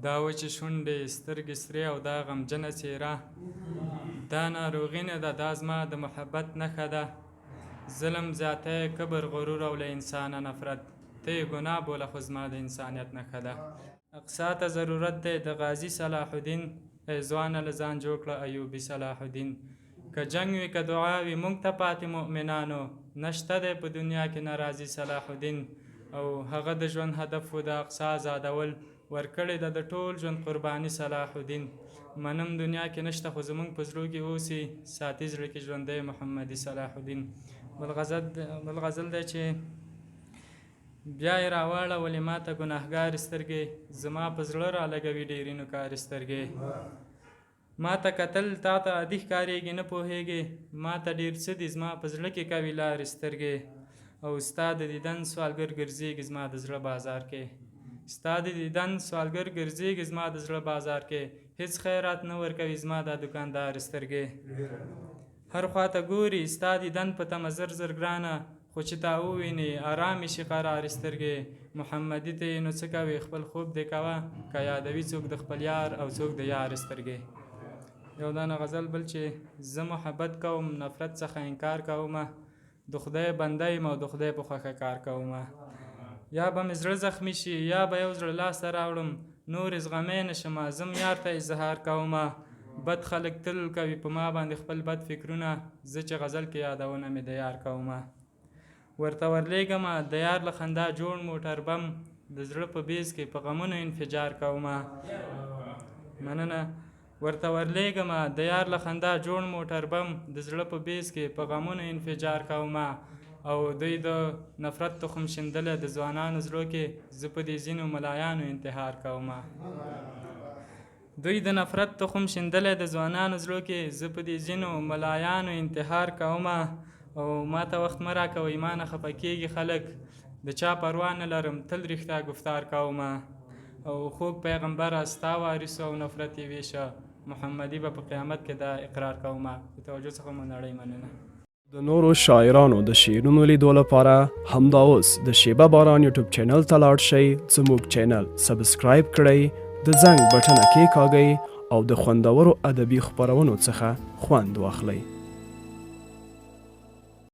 دا وچې شونډې سترګې سرې او دا غمجنه څېره دا ناروغي نه ده دا زما د محبت نښه ده ظلم زیاتی کبر غرور او له انسانه نفرت ته یې ګناه بوله خو زما د انسانیت نښه ده اقصا ته ضرورت دی د غازي صلاح الدین ای ځوانه له ځان جوړ کړه ایوبي صلاح الدین که جنګ وي که دعا وي موږ ته پاتې مؤمنانو نشته دی په دنیا کې ناراضي صلاح الدین او هغه د ژوند هدف و د اقصا ازادول ورکړې ده د ټول ژوند قرباني صلاح الدین منم دنیا کې نشته خو زموږ په زړو کې اوسي ساتي زړه کې ژوندی محمدي صلاح الدین بل غزل دی چې بیا یې راواړولې ما ته ګناهګارې سترګې زما په زړه رالګوي ډېرې نوکارې سترګې ما ته کتل تا ته عادي ښکارېږي نه پوهېږې ما ته ډېر څه دي زما په زړه کې کوي لارې سترګې او ستا د دیدن سوالګر ګرځېږي زما د زړه بازار کې ستا د دیدن سوالګر ګرځېږي زما د زړه بازار کې هېڅ خیرات نه ورکوي زما دا دوکاندار سترګې هر خواته ګوري ستا دیدن په تمه زر زر ګرانه خو چې تا وویني ارامې شي قرارې سترګې محمدي ته نو څه کوې خپل خوب دې کوه که یادوي څوک د خپل یار او څوک د یار سترګې یو دانه غزل بل چې زه محبت کوم نفرت څخه انکار کومه د خدای بنده یم او د خدای په خوښه کار کومه یا به مې زړه زخمي شي یا به یو زړه لاسته راوړم نور زغمی نه شمه زم یار ته اظهار کومه بد خلک تل کوي په ما باندې خپل بد فکرونه زه چې غزل کې یادونه مې د یار کومه ورته ورلیږمه د یار له خندا جوړ موټر بم د زړه په بیز کې په غمونو انفجار کومه مننه ورته ورلیږمه د یار له خندا جوړ موټر بم د زړه په بیز کې په غمونو انفجار کومه او دوی د نفرت تخم شیندلی د ځوانانو زړو کې زه په دې ځینو ملایانو انتحار کومه دوی د نفرت تخم شیندلی د ځوانانو زړو کې زه په دې ځینو ملایانو انتحار کومه او ما ته وخت مه راکوئ ما نه خفه کېږي خلک د چا پروا نه لرم تل رښتیا گفتار کومه او خوږ پیغمبره ستا وارثو او نفرت یې ویشه محمدي به په قیامت کې دا اقرار کومه د توجه څخه مو نړۍ مننه د نورو شاعرانو د شعرونو لیدو لپاره همدا اوس د شیبه باران یوټیوب چینل ته لاړ شئ زموږ چینل سبسکرایب کړئ د زنګ بټنه کېکاږئ او د خوندورو ادبي خپرونو څخه خوند واخلئ